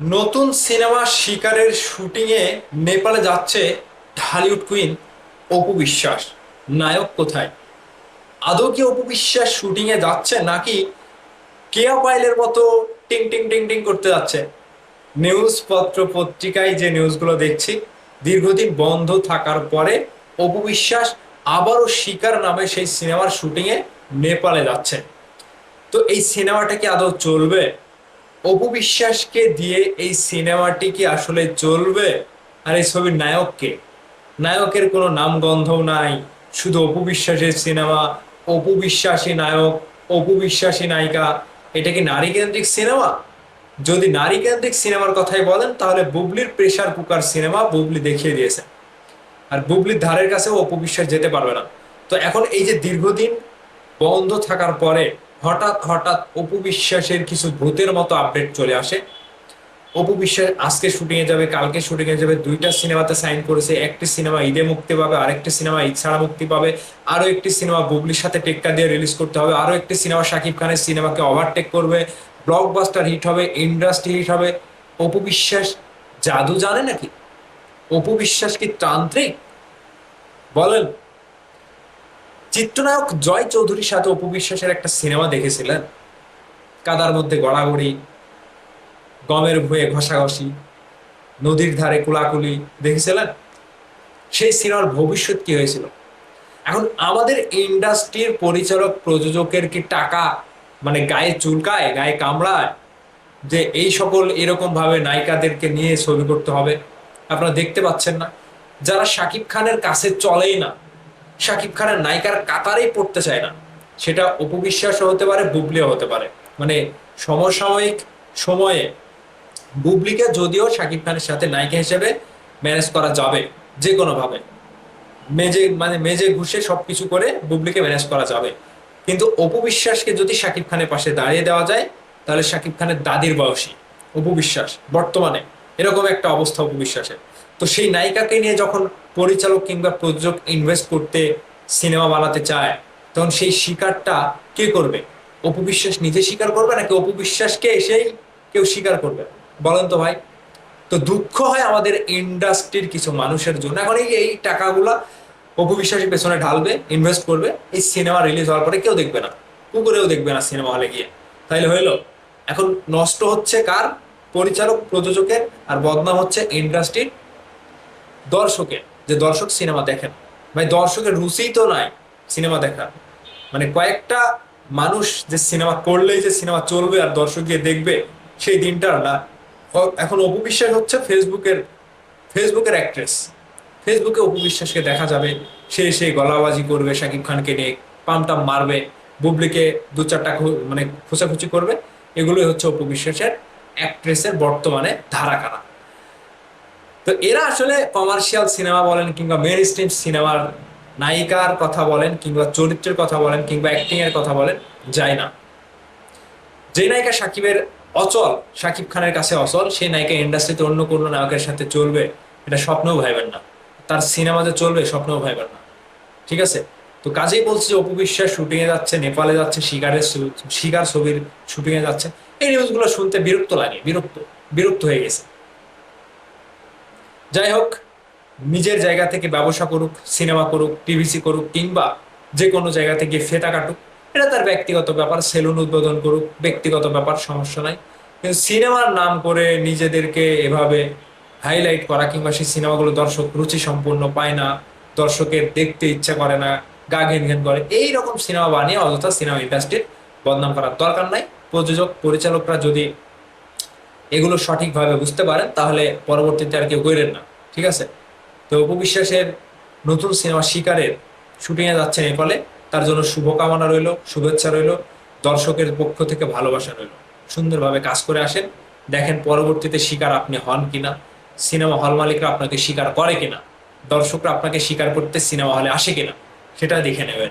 নতুন সিনেমা শিকারের শুটিংয়ে নেপালে যাচ্ছে ঢালিউড কুইন অপু বিশ্বাস। নায়ক কোথায়? আদৌ কি অপু বিশ্বাস শুটিংয়ে যাচ্ছে, নাকি কেয়া পাইলের মতো টিং টিং টিং টিং করতে যাচ্ছে? নিউজ পত্র পত্রিকায় যে নিউজগুলো দেখছি, দীর্ঘদিন বন্ধ থাকার পরে অপু বিশ্বাস আবারও শিকার নামে সেই সিনেমার শুটিংয়ে নেপালে যাচ্ছে। তো এই সিনেমাটা কি আদৌ চলবে? অপু বিশ্বাসকে দিয়ে এই সিনেমাটি কি আসলে চলবে? আর এই ছবির নায়ককে, নায়কের কোনো নামগন্ধও নাই, শুধু অপু বিশ্বাসের সিনেমা, অপু বিশ্বাসী নায়ক, অপু বিশ্বাসী নায়িকা। এটা কি নারী কেন্দ্রিক সিনেমা? যদি নারী কেন্দ্রিক সিনেমার কথাই বলেন, তাহলে বুবলির প্রেসার কুকার সিনেমা বুবলি দেখিয়ে দিয়েছে। আর বুবলির ধারের কাছেও অপু বিশ্বাস যেতে পারবে না। তো এখন এই যে দীর্ঘদিন বন্ধ থাকার পরে হঠাৎ হঠাৎ অপু বিশ্বাসের কিছু ভূতের মতো আপডেট চলে আসে। অপু বিশ্বাস আজকে শুটিং এ যাবে, কালকে শুটিং এ যাবে, দুইটা সিনেমাতে সাইন করেছে। একটি সিনেমা ঈদে মুক্তি পাবে, আরেকটি সিনেমা ঈদ ছাড়া মুক্তি পাবে, আরো একটি সিনেমা বুবলির সাথে টেক্কা দিয়ে রিলিজ করতে হবে, আরো একটি সিনেমা শাকিব খানের সিনেমাকে ওভারটেক করবে, ব্লকবাস্টার হিট হবে, ইন্ডাস্ট্রি হিট হবে। অপু বিশ্বাস জাদু জানে নাকি? অপু বিশ্বাস কি তান্ত্রিক? বলেন। চিত্রনায়ক জয় চৌধুরীর সাথে অপু বিশ্বাসের একটা সিনেমা দেখেছিলেন, কাদার মধ্যে গড়াগড়ি, গমের ভুঁয়ে ঘষাঘষি, নদীর ধারে কুলাকুলি, দেখেছিলেন? সেই সিনেমার ভবিষ্যৎ কি হয়েছিল? এখন আমাদের ইন্ডাস্ট্রির পরিচালক প্রযোজকের কি টাকা মানে গায়ে চুলকায়, গায়ে কামড়ায় যে এই সকল এরকম ভাবে নায়িকাদেরকে নিয়ে ছবি করতে হবে? আপনারা দেখতে পাচ্ছেন না, যারা শাকিব খানের কাছে চলেই না, শাকিব খানের নায়িকার কাতারেই পড়তে চায় না, সেটা অপু বিশ্বাসও হতে পারে, বুবলিও হতে পারে। মানে সমসাময়িক সময়ে বুবলিকে যদিও শাকিব খানের সাথে নায়িকা হিসেবে ম্যানেজ করা যাবে যে কোনো ভাবে, মেজে ঘুষে সবকিছু করে বুবলিকে ম্যানেজ করা যাবে, কিন্তু অপু বিশ্বাসকে যদি শাকিব খানের পাশে দাঁড়িয়ে দেওয়া যায়, তাহলে শাকিব খানের দাদির বয়সী অপু বিশ্বাস বর্তমানে, এরকম একটা অবস্থা অপু বিশ্বাসের। তো সেই নায়িকাকে নিয়ে যখন পরিচালক কিংবা প্রযোজক ইনভেস্ট করতে, সিনেমা বানাতে চায়, তখন সেই শিকারটা কে করবে? অপু বিশ্বাস নিজে স্বীকার করবে, নাকি অপু বিশ্বাসকে এসেই কেউ স্বীকার করবে? বলেন তো ভাই। তো দুঃখ হয় আমাদের ইন্ডাস্ট্রির কিছু মানুষের জন্য। এখন এই এই টাকাগুলা অপু বিশ্বাসের পেছনে ঢালবে, ইনভেস্ট করবে, এই সিনেমা রিলিজ হওয়ার পরে কেউ দেখবে না, কুকুরেও দেখবে না সিনেমা হলে গিয়ে। তাইলে হইলো? এখন নষ্ট হচ্ছে কার? পরিচালক প্রযোজকের, আর বদনাম হচ্ছে ইন্ডাস্ট্রির দর্শকের, যে দর্শক সিনেমা দেখেন। ভাই, দর্শকের রুচিই তো নাই সিনেমা দেখার। মানে কয়েকটা মানুষ যে সিনেমা করলেই যে সিনেমা চলবে আর দর্শক গিয়ে দেখবে, সেই দিনটা না। এখন অপু বিশ্বাস হচ্ছে ফেসবুকের অ্যাক্ট্রেস। ফেসবুকে অপু বিশ্বাসকে দেখা যাবে, সে সেই গলাবাজি করবে শাকিব খানকে নিয়ে, পামটাম মারবে, বুবলিকে দু চারটা মানে খোঁচাখুচি করবে। এগুলোই হচ্ছে অপু বিশ্বাসের অ্যাক্ট্রেসের বর্তমানে ধারাকারা। তো এরা আসলে কমার্শিয়াল সিনেমা বলেন কিংবা মেন স্ট্রিম সিনেমার নায়িকার কথা বলেন কিংবা চরিত্রের কথা বলেন কিংবা অ্যাক্টিং এর কথা বলেন, যায় না। যে নায়িকা সাকিবের অচল, শাকিব খানের কাছে অচল, সেই নায়িকা ইন্ডাস্ট্রিতে অন্য কোনো নায়কের সাথে চলবে, এটা স্বপ্নেও ভাইবেন না। তার সিনেমাতে চলবে, স্বপ্নেও ভাইবেন না। ঠিক আছে? তো কাজেই বলছি যে অপু বিশ্বাস শুটিং এ যাচ্ছে, নেপালে যাচ্ছে, শিকার ছবির শুটিং এ যাচ্ছে। এই নিউজগুলো শুনতে বিরক্ত লাগে, বিরক্ত বিরক্ত হয়ে গেছে। যাই হোক, নিজের জায়গা থেকে ব্যবসা করুক, সিনেমা করুক, টিভিসি করুক, কিংবা যে কোনো জায়গা থেকে ফেতা কাটুক, এটা তার ব্যক্তিগত ব্যাপার। সেলুন উদ্বোধন করুক, ব্যক্তিগত ব্যাপার, সমস্যা নাই। কিন্তু সিনেমার নাম করে নিজেদেরকে এভাবে হাইলাইট করা, কিংবা সেই সিনেমাগুলো দর্শক রুচি সম্পূর্ণ পায় না, দর্শকের দেখতে ইচ্ছা করে না, গা ঘেন ঘেন করে, এই রকম সিনেমা বানিয়ে অযথা সিনেমা ইন্ডাস্ট্রির বদনাম করার দরকার নাই। প্রযোজক পরিচালকরা যদি এগুলো সঠিকভাবে বুঝতে পারেন, তাহলে পরবর্তীতে আর কেউ করেন না। ঠিক আছে? তো অপু বিশ্বাসের নতুন সিনেমা শিকারের শুটিং এ যাচ্ছেন নেপালে, তার জন্য শুভকামনা রইল, শুভেচ্ছা রইল, দর্শকের পক্ষ থেকে ভালোবাসা রইল। সুন্দরভাবে কাজ করে আসেন, দেখেন পরবর্তীতে শিকার আপনি হন কিনা, সিনেমা হল মালিকরা আপনাকে স্বীকার করে কিনা, দর্শকরা আপনাকে স্বীকার করতে সিনেমা হলে আসে কিনা, সেটা দেখে নেবেন।